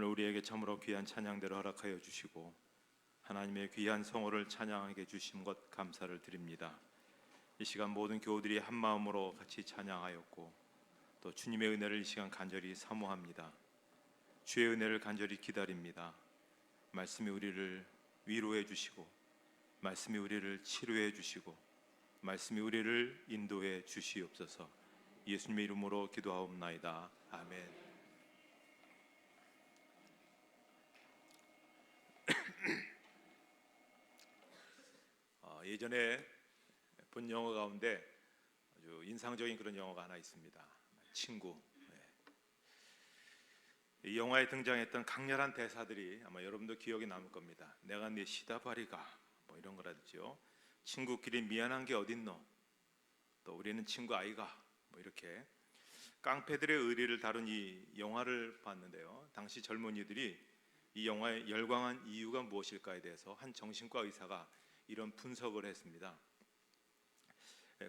오늘 우리에게 참으로 귀한 찬양대로 허락하여 주시고 하나님의 귀한 성호를 찬양하게 주신 것 감사를 드립니다. 이 시간 모든 교우들이 한 마음으로 같이 찬양하였고 또 주님의 은혜를 이 시간 간절히 사모합니다. 주의 은혜를 간절히 기다립니다. 말씀이 우리를 위로해 주시고 말씀이 우리를 치료해 주시고 말씀이 우리를 인도해 주시옵소서. 예수님의 이름으로 기도하옵나이다. 아멘. 예전에 본 영화 가운데 아주 인상적인 그런 영화가 하나 있습니다. 친구. 이 영화에 등장했던 강렬한 대사들이 아마 여러분도 기억에 남을 겁니다. 내가 네 시다바리가 뭐 이런 거라든지요. 친구끼리 미안한 게 어딨노? 또 우리는 친구 아이가 뭐 이렇게 깡패들의 의리를 다룬 이 영화를 봤는데요. 당시 젊은이들이 이 영화에 열광한 이유가 무엇일까에 대해서 한 정신과 의사가 이런 분석을 했습니다.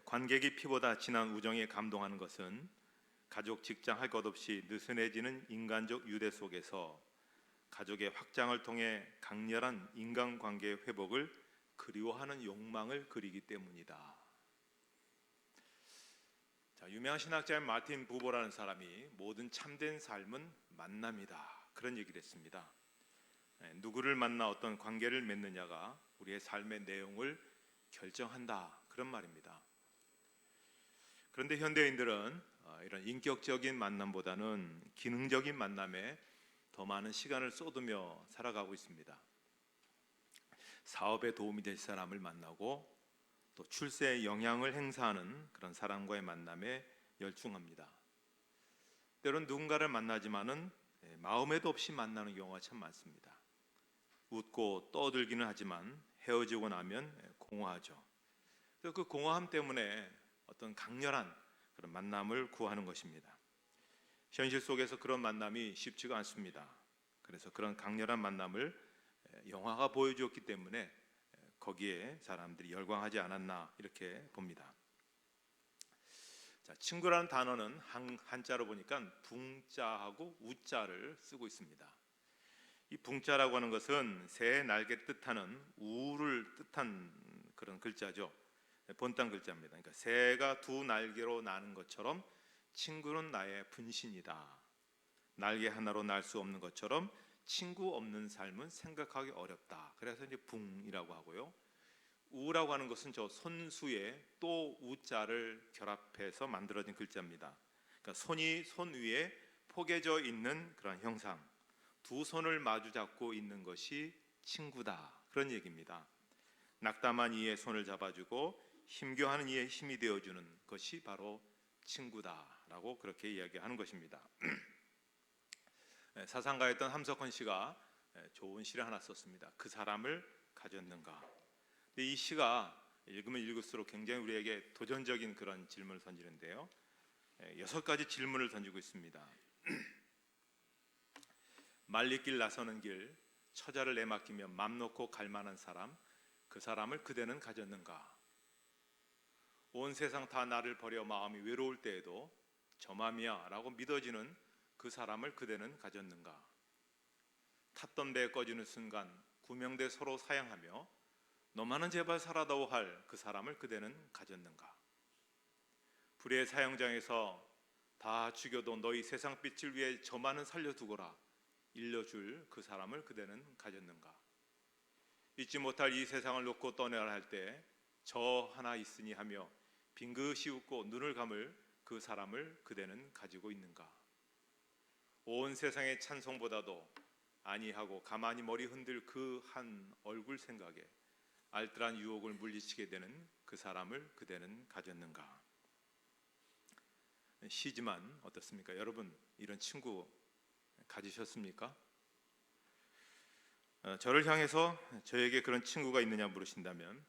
관객이 피보다 진한 우정에 감동하는 것은 가족, 직장 할 것 없이 느슨해지는 인간적 유대 속에서 가족의 확장을 통해 강렬한 인간관계의 회복을 그리워하는 욕망을 그리기 때문이다. 유명한 신학자인 마틴 부버라는 사람이 모든 참된 삶은 만남이다, 그런 얘기를 했습니다. 누구를 만나 어떤 관계를 맺느냐가 우리의 삶의 내용을 결정한다, 그런 말입니다. 그런데 현대인들은 이런 인격적인 만남보다는 기능적인 만남에 더 많은 시간을 쏟으며 살아가고 있습니다. 사업에 도움이 될 사람을 만나고 또 출세에 영향을 행사하는 그런 사람과의 만남에 열중합니다. 때론 누군가를 만나지만은 마음에도 없이 만나는 경우가 참 많습니다. 웃고 떠들기는 하지만 헤어지고 나면 공허하죠. 그래서 그 공허함 때문에 어떤 강렬한 그런 만남을 구하는 것입니다. 현실 속에서 그런 만남이 쉽지가 않습니다. 그래서 그런 강렬한 만남을 영화가 보여주었기 때문에 거기에 사람들이 열광하지 않았나 이렇게 봅니다. 자, 친구라는 단어는 한자로 보니까 붕자하고 우자를 쓰고 있습니다. 이 붕자라고 하는 것은 새의 날개 뜻하는 우를 뜻한 그런 글자죠. 본땅 글자입니다. 그러니까 새가 두 날개로 나는 것처럼 친구는 나의 분신이다. 날개 하나로 날 수 없는 것처럼 친구 없는 삶은 생각하기 어렵다. 그래서 이제 붕이라고 하고요. 우라고 하는 것은 저 손수에 또 우자를 결합해서 만들어진 글자입니다. 그러니까 손이 손 위에 포개져 있는 그런 형상, 두 손을 마주 잡고 있는 것이 친구다, 그런 얘기입니다. 낙담한 이의 손을 잡아주고 힘겨워하는 이의 힘이 되어주는 것이 바로 친구다라고 그렇게 이야기하는 것입니다. 사상가였던 함석헌 씨가 좋은 시를 하나 썼습니다. 그 사람을 가졌는가. 근데 이 시가 읽으면 읽을수록 굉장히 우리에게 도전적인 그런 질문을 던지는데요. 6가지 질문을 던지고 있습니다. 말리길 나서는 길, 처자를 내맡기며 맘 놓고 갈 만한 사람, 그 사람을 그대는 가졌는가? 온 세상 다 나를 버려 마음이 외로울 때에도 저 맘이야 라고 믿어지는 그 사람을 그대는 가졌는가? 탔던 배 꺼지는 순간 구명대 서로 사양하며 너만은 제발 살아다오 할 그 사람을 그대는 가졌는가? 불의 사형장에서 다 죽여도 너희 세상 빛을 위해 저만은 살려두거라 일러줄 그 사람을 그대는 가졌는가? 잊지 못할 이 세상을 놓고 떠나야 할 때 저 하나 있으니 하며 빙긋이 웃고 눈을 감을 그 사람을 그대는 가지고 있는가? 온 세상의 찬송보다도 아니하고 가만히 머리 흔들 그 한 얼굴 생각에 알뜰한 유혹을 물리치게 되는 그 사람을 그대는 가졌는가? 시지만 어떻습니까? 여러분, 이런 친구 가지셨습니까? 저를 향해서 저에게 그런 친구가 있느냐 물으신다면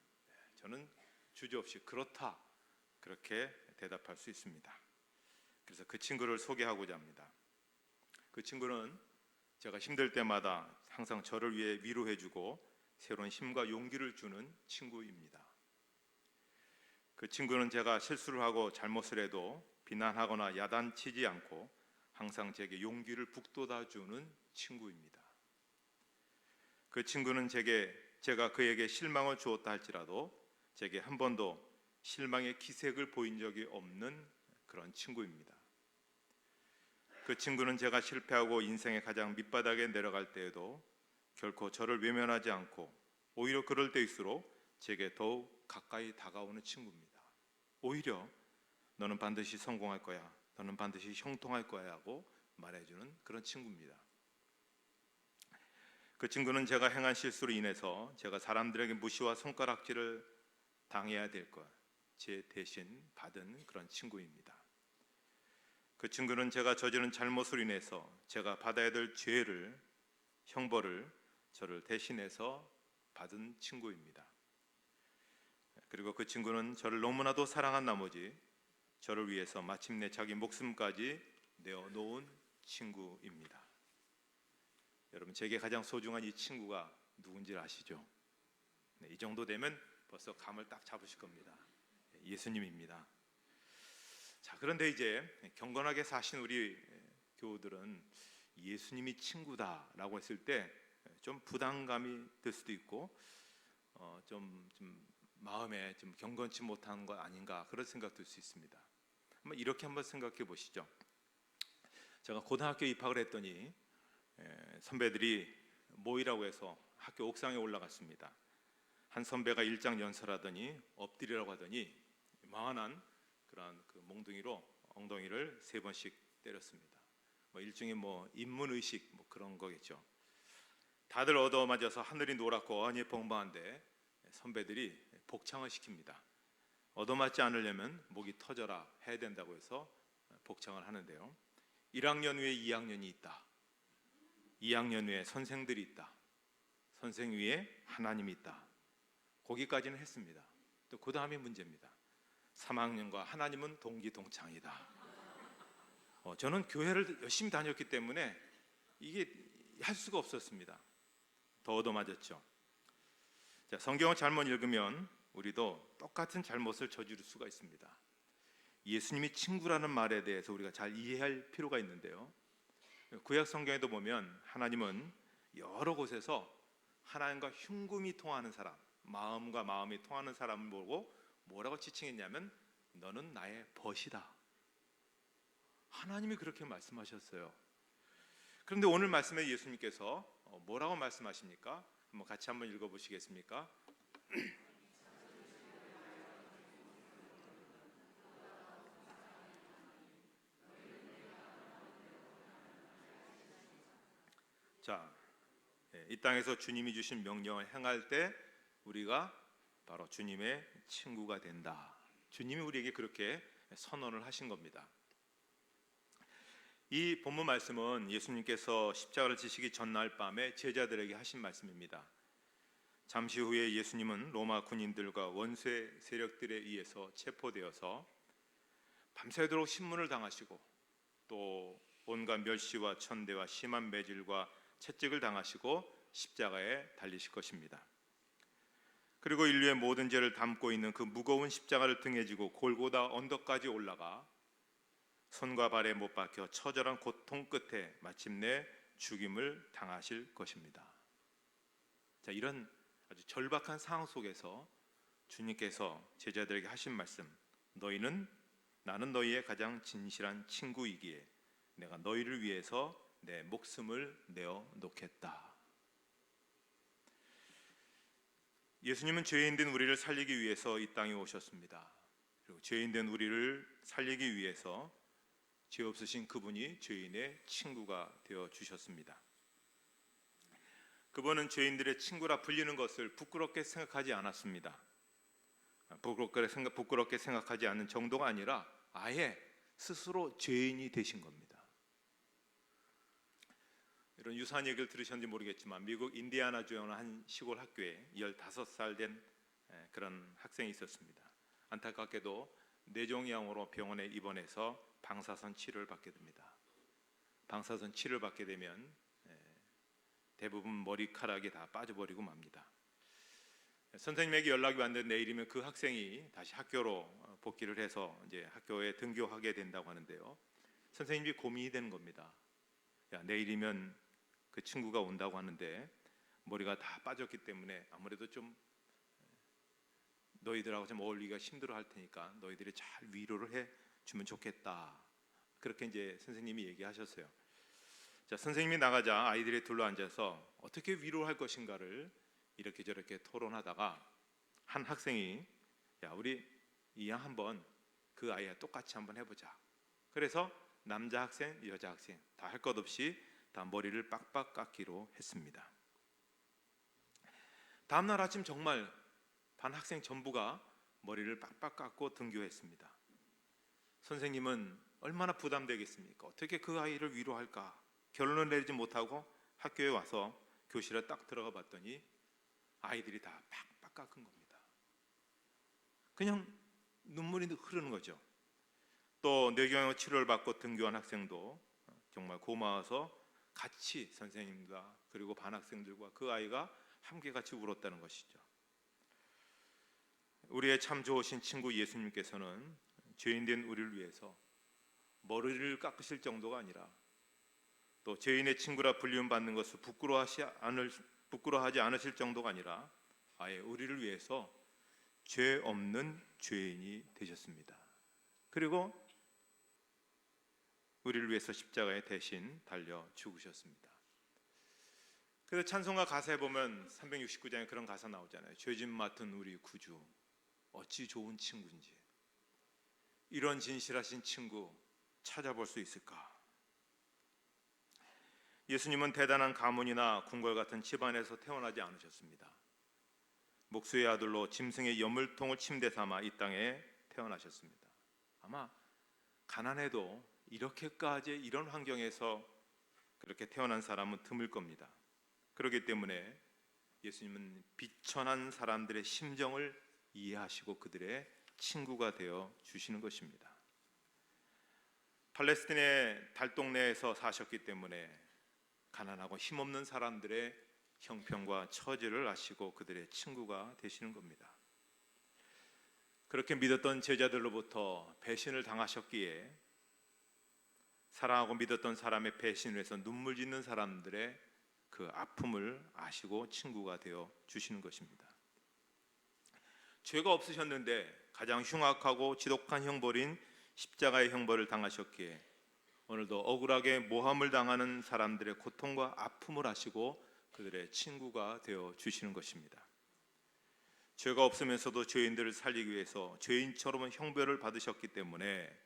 저는 주저없이 그렇다, 그렇게 대답할 수 있습니다. 그래서 그 친구를 소개하고자 합니다. 그 친구는 제가 힘들 때마다 항상 저를 위해 위로해주고 새로운 힘과 용기를 주는 친구입니다. 그 친구는 제가 실수를 하고 잘못을 해도 비난하거나 야단치지 않고 항상 제게 용기를 북돋아 주는 친구입니다. 그 친구는 제가 그에게 실망을 주었다 할지라도 제게 한 번도 실망의 기색을 보인 적이 없는 그런 친구입니다. 그 친구는 제가 실패하고 인생의 가장 밑바닥에 내려갈 때에도 결코 저를 외면하지 않고 오히려 그럴 때일수록 제게 더욱 가까이 다가오는 친구입니다. 오히려 너는 반드시 성공할 거야, 너는 반드시 형통할 거야 하고 말해주는 그런 친구입니다. 그 친구는 제가 행한 실수로 인해서 제가 사람들에게 무시와 손가락질을 당해야 될 것, 제 대신 받은 그런 친구입니다. 그 친구는 제가 저지른 잘못으로 인해서 제가 받아야 될 죄를, 형벌을 저를 대신해서 받은 친구입니다. 그리고 그 친구는 저를 너무나도 사랑한 나머지 저를 위해서 마침내 자기 목숨까지 내어놓은 친구입니다. 여러분, 제게 가장 소중한 이 친구가 누군지 아시죠? 네, 이 정도 되면 벌써 감을 딱 잡으실 겁니다. 예수님입니다. 자, 그런데 이제 경건하게 사신 우리 교우들은 예수님이 친구다라고 했을 때 좀 부담감이 들 수도 있고 좀 마음에 좀 경건치 못한 것 아닌가 그런 생각 들 수 있습니다. 이렇게 한번 생각해 보시죠. 제가 고등학교 입학을 했더니 선배들이 모이라고 해서 학교 옥상에 올라갔습니다. 한 선배가 일장 연설하더니 엎드리라고 하더니 이만한 그런 그 몽둥이로 엉덩이를 3번씩 때렸습니다. 일종의 인문의식 그런 거겠죠. 다들 얻어맞아서 하늘이 노랗고 어안이 벙벙한데 선배들이 복창을 시킵니다. 얻어맞지 않으려면 목이 터져라 해야 된다고 해서 복창을 하는데요. 1학년 위에 2학년이 있다. 2학년 위에 선생들이 있다. 선생 위에 하나님이 있다. 거기까지는 했습니다. 또 그 다음이 문제입니다. 3학년과 하나님은 동기동창이다. 저는 교회를 열심히 다녔기 때문에 이게 할 수가 없었습니다. 더 얻어맞았죠. 자, 성경을 잘못 읽으면 우리도 똑같은 잘못을 저지를 수가 있습니다. 예수님이 친구라는 말에 대해서 우리가 잘 이해할 필요가 있는데요. 구약 성경에도 보면 하나님은 여러 곳에서 하나님과 흉금이 통하는 사람, 마음과 마음이 통하는 사람을 보고 뭐라고 지칭했냐면 너는 나의 벗이다. 하나님이 그렇게 말씀하셨어요. 그런데 오늘 말씀에 예수님께서 뭐라고 말씀하십니까? 같이 한번 읽어보시겠습니까? 자, 이 땅에서 주님이 주신 명령을 행할 때 우리가 바로 주님의 친구가 된다. 주님이 우리에게 그렇게 선언을 하신 겁니다. 이 본문 말씀은 예수님께서 십자가를 지시기 전날 밤에 제자들에게 하신 말씀입니다. 잠시 후에 예수님은 로마 군인들과 원수의 세력들에 의해서 체포되어서 밤새도록 신문을 당하시고 또 온갖 멸시와 천대와 심한 매질과 채찍을 당하시고 십자가에 달리실 것입니다. 그리고 인류의 모든 죄를 담고 있는 그 무거운 십자가를 등에 지고 골고다 언덕까지 올라가 손과 발에 못 박혀 처절한 고통 끝에 마침내 죽임을 당하실 것입니다. 자, 이런 아주 절박한 상황 속에서 주님께서 제자들에게 하신 말씀, 나는 너희의 가장 진실한 친구이기에 내가 너희를 위해서 내 목숨을 내어 놓겠다. 예수님은 죄인된 우리를 살리기 위해서 이 땅에 오셨습니다. 그리고 죄인된 우리를 살리기 위해서 죄 없으신 그분이 죄인의 친구가 되어 주셨습니다. 그분은 죄인들의 친구라 불리는 것을 부끄럽게 생각하지 않았습니다. 부끄럽게 생각하지 않는 정도가 아니라 아예 스스로 죄인이 되신 겁니다. 이런 유사한 얘기를 들으셨는지 모르겠지만 미국 인디애나주에 어느 한 시골 학교에 15살 된 그런 학생이 있었습니다. 안타깝게도 뇌종양으로 병원에 입원해서 방사선 치료를 받게 됩니다. 방사선 치료를 받게 되면 대부분 머리카락이 다 빠져버리고 맙니다. 선생님에게 연락이 왔는데 내일이면 그 학생이 다시 학교로 복귀를 해서 이제 학교에 등교하게 된다고 하는데요. 선생님이 고민이 되는 겁니다. 야, 내일이면 그 친구가 온다고 하는데 머리가 다 빠졌기 때문에 아무래도 좀 너희들하고 좀 어울리기가 힘들어 할 테니까 너희들이 잘 위로를 해 주면 좋겠다. 그렇게 이제 선생님이 얘기하셨어요. 자, 선생님이 나가자 아이들이 둘러 앉아서 어떻게 위로할 것인가를 이렇게 저렇게 토론하다가 한 학생이 야, 우리 이왕 한번 그 아이와 똑같이 한번 해보자. 그래서 남자 학생, 여자 학생 다 할 것 없이 다 머리를 빡빡 깎기로 했습니다. 다음 날 아침 정말 반 학생 전부가 머리를 빡빡 깎고 등교했습니다. 선생님은 얼마나 부담되겠습니까? 어떻게 그 아이를 위로할까? 결론을 내리지 못하고 학교에 와서 교실에 딱 들어가 봤더니 아이들이 다 빡빡 깎은 겁니다. 그냥 눈물이 흐르는 거죠. 또 뇌경화 치료를 받고 등교한 학생도 정말 고마워서 같이 선생님과 그리고 반 학생들과 그 아이가 함께 같이 울었다는 것이죠. 우리의 참 좋으신 친구 예수님께서는 죄인된 우리를 위해서 머리를 깎으실 정도가 아니라 또 죄인의 친구라 불리움 받는 것을 부끄러워하지 않으실 정도가 아니라 아예 우리를 위해서 죄 없는 죄인이 되셨습니다. 그리고 우리를 위해서 십자가에 대신 달려 죽으셨습니다. 그래서 찬송가 가사에 보면 369장에 그런 가사 나오잖아요. 죄짐 맡은 우리 구주 어찌 좋은 친구인지. 이런 진실하신 친구 찾아볼 수 있을까? 예수님은 대단한 가문이나 궁궐 같은 집안에서 태어나지 않으셨습니다. 목수의 아들로 짐승의 여물통을 침대 삼아 이 땅에 태어나셨습니다. 아마 가난해도 이렇게까지 이런 환경에서 그렇게 태어난 사람은 드물 겁니다. 그렇기 때문에 예수님은 비천한 사람들의 심정을 이해하시고 그들의 친구가 되어 주시는 것입니다. 팔레스틴의 달동네에서 사셨기 때문에 가난하고 힘없는 사람들의 형편과 처지를 아시고 그들의 친구가 되시는 겁니다. 그렇게 믿었던 제자들로부터 배신을 당하셨기에 사랑하고 믿었던 사람의 배신을 해서 눈물 짓는 사람들의 그 아픔을 아시고 친구가 되어 주시는 것입니다. 죄가 없으셨는데 가장 흉악하고 지독한 형벌인 십자가의 형벌을 당하셨기에 오늘도 억울하게 모함을 당하는 사람들의 고통과 아픔을 아시고 그들의 친구가 되어 주시는 것입니다. 죄가 없으면서도 죄인들을 살리기 위해서 죄인처럼 형벌을 받으셨기 때문에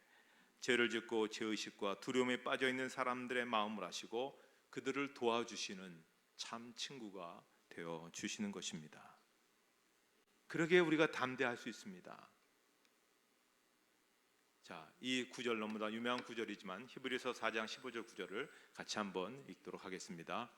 죄를 짓고 죄의식과 두려움에 빠져 있는 사람들의 마음을 아시고 그들을 도와주시는 참 친구가 되어 주시는 것입니다. 그러기에 우리가 담대할 수 있습니다. 자, 이 구절 너무나 유명한 구절이지만 히브리서 4장 15절 구절을 같이 한번 읽도록 하겠습니다.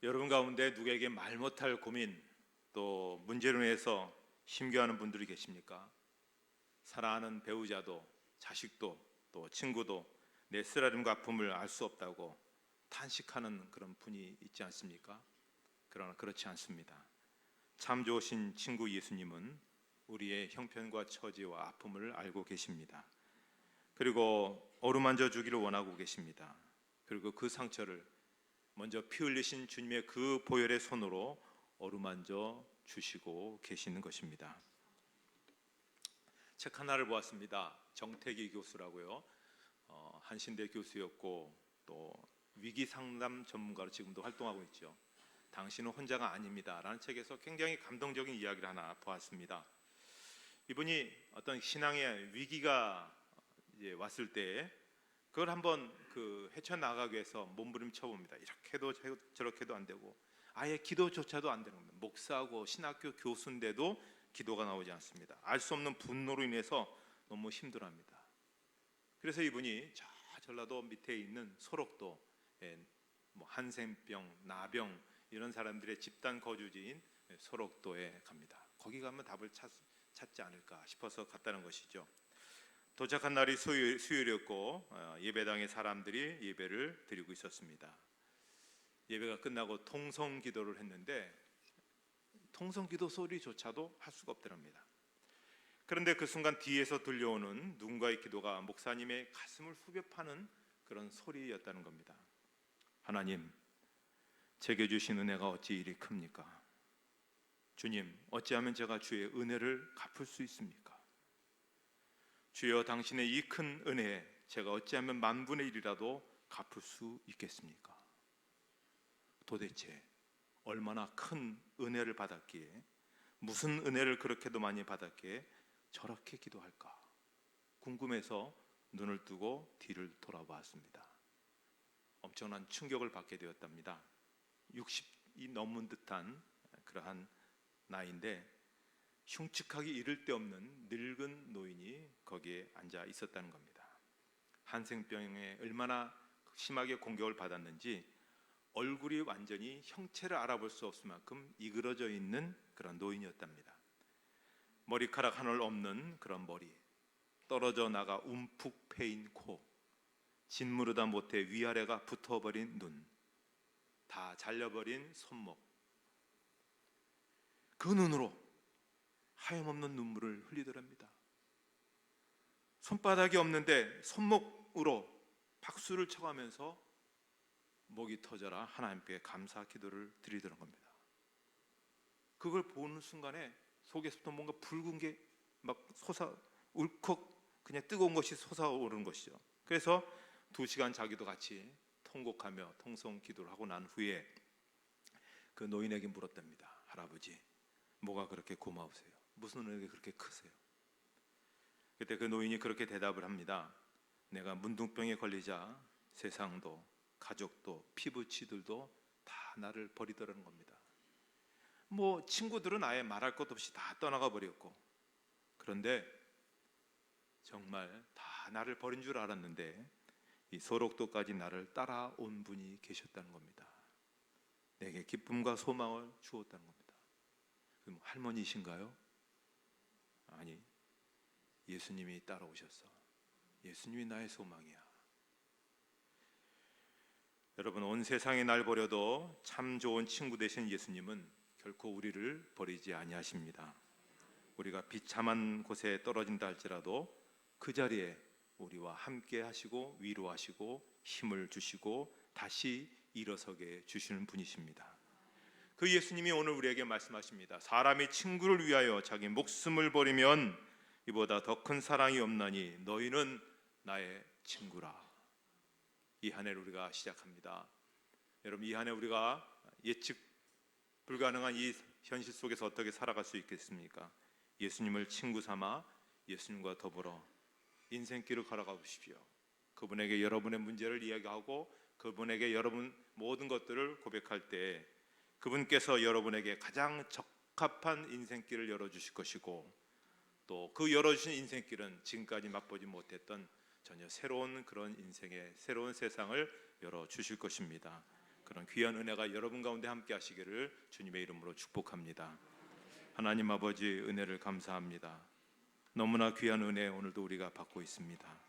여러분 가운데 누구에게 말 못할 고민 또 문제로 인해서 힘겨워하는 분들이 계십니까? 사랑하는 배우자도 자식도 또 친구도 내 쓰라림과 아픔을 알 수 없다고 탄식하는 그런 분이 있지 않습니까? 그러나 그렇지 않습니다. 참 좋으신 친구 예수님은 우리의 형편과 처지와 아픔을 알고 계십니다. 그리고 어루만져 주기를 원하고 계십니다. 그리고 그 상처를 먼저 피 흘리신 주님의 그 보혈의 손으로 어루만져 주시고 계시는 것입니다. 책 하나를 보았습니다. 정태기 교수라고요. 한신대 교수였고 또 위기 상담 전문가로 지금도 활동하고 있죠. 당신은 혼자가 아닙니다 라는 책에서 굉장히 감동적인 이야기를 하나 보았습니다. 이분이 어떤 신앙의 위기가 이제 왔을 때 그걸 한번 헤쳐나가기 위해서 몸부림쳐 봅니다. 이렇게도 저렇게도 안 되고 아예 기도조차도 안 되는 겁니다. 목사하고 신학교 교수인데도 기도가 나오지 않습니다. 알 수 없는 분노로 인해서 너무 힘들어합니다. 그래서 이분이 저 전라도 밑에 있는 소록도 한센병, 나병 이런 사람들의 집단 거주지인 소록도에 갑니다. 거기 가면 답을 찾지 않을까 싶어서 갔다는 것이죠. 도착한 날이 수요일이었고 예배당에 사람들이 예배를 드리고 있었습니다. 예배가 끝나고 통성기도를 했는데 통성기도 소리조차도 할 수가 없더랍니다. 그런데 그 순간 뒤에서 들려오는 누군가의 기도가 목사님의 가슴을 후벼 파는 그런 소리였다는 겁니다. 하나님, 제게 주신 은혜가 어찌 이리 큽니까? 주님, 어찌하면 제가 주의 은혜를 갚을 수 있습니까? 주여, 당신의 이 큰 은혜에 제가 어찌하면 10,000분의 1이라도 갚을 수 있겠습니까? 도대체 얼마나 큰 은혜를 받았기에, 무슨 은혜를 그렇게도 많이 받았기에 저렇게 기도할까 궁금해서 눈을 뜨고 뒤를 돌아보았습니다. 엄청난 충격을 받게 되었답니다. 60이 넘은 듯한 그러한 나이인데 흉측하기 이를 데 없는 늙은 노인이 거기에 앉아 있었다는 겁니다. 한센병에 얼마나 심하게 공격을 받았는지 얼굴이 완전히 형체를 알아볼 수 없을 만큼 이그러져 있는 그런 노인이었답니다. 머리카락 하늘 없는 그런 머리, 떨어져 나가 움푹 패인 코, 짓무르다 못해 위아래가 붙어버린 눈, 다 잘려버린 손목, 그 눈으로 하염없는 눈물을 흘리더랍니다. 손바닥이 없는데 손목으로 박수를 쳐가면서 목이 터져라 하나님께 감사 기도를 드리더란 겁니다. 그걸 보는 순간에 속에서부터 뭔가 붉은 게 막 울컥 그냥 뜨거운 것이 솟아오르는 것이죠. 그래서 2시간 자기도 같이 통곡하며 통성 기도를 하고 난 후에 그 노인에게 물었답니다. 할아버지, 뭐가 그렇게 고마우세요? 무슨 은혜가 그렇게 크세요? 그때 그 노인이 그렇게 대답을 합니다. 내가 문둥병에 걸리자 세상도 가족도 피부치들도 다 나를 버리더라는 겁니다. 뭐 친구들은 아예 말할 것 없이 다 떠나가 버렸고, 그런데 정말 다 나를 버린 줄 알았는데 이 소록도까지 나를 따라온 분이 계셨다는 겁니다. 내게 기쁨과 소망을 주었다는 겁니다. 그럼 할머니이신가요? 아니, 예수님이 따라오셨어. 예수님이 나의 소망이야. 여러분, 온 세상이 날 버려도 참 좋은 친구 되신 예수님은 결코 우리를 버리지 아니하십니다. 우리가 비참한 곳에 떨어진다 할지라도 그 자리에 우리와 함께 하시고 위로하시고 힘을 주시고 다시 일어서게 주시는 분이십니다. 그 예수님이 오늘 우리에게 말씀하십니다. 사람이 친구를 위하여 자기 목숨을 버리면 이보다 더 큰 사랑이 없나니 너희는 나의 친구라. 이 한 해를 우리가 시작합니다. 여러분, 이 한 해 우리가 예측 불가능한 이 현실 속에서 어떻게 살아갈 수 있겠습니까? 예수님을 친구 삼아 예수님과 더불어 인생길을 걸어가 보십시오. 그분에게 여러분의 문제를 이야기하고 그분에게 여러분 모든 것들을 고백할 때 그분께서 여러분에게 가장 적합한 인생길을 열어주실 것이고, 또 그 열어주신 인생길은 지금까지 맛보지 못했던 전혀 새로운 그런 인생의 새로운 세상을 열어주실 것입니다. 그런 귀한 은혜가 여러분 가운데 함께 하시기를 주님의 이름으로 축복합니다. 하나님 아버지, 은혜를 감사합니다. 너무나 귀한 은혜 오늘도 우리가 받고 있습니다.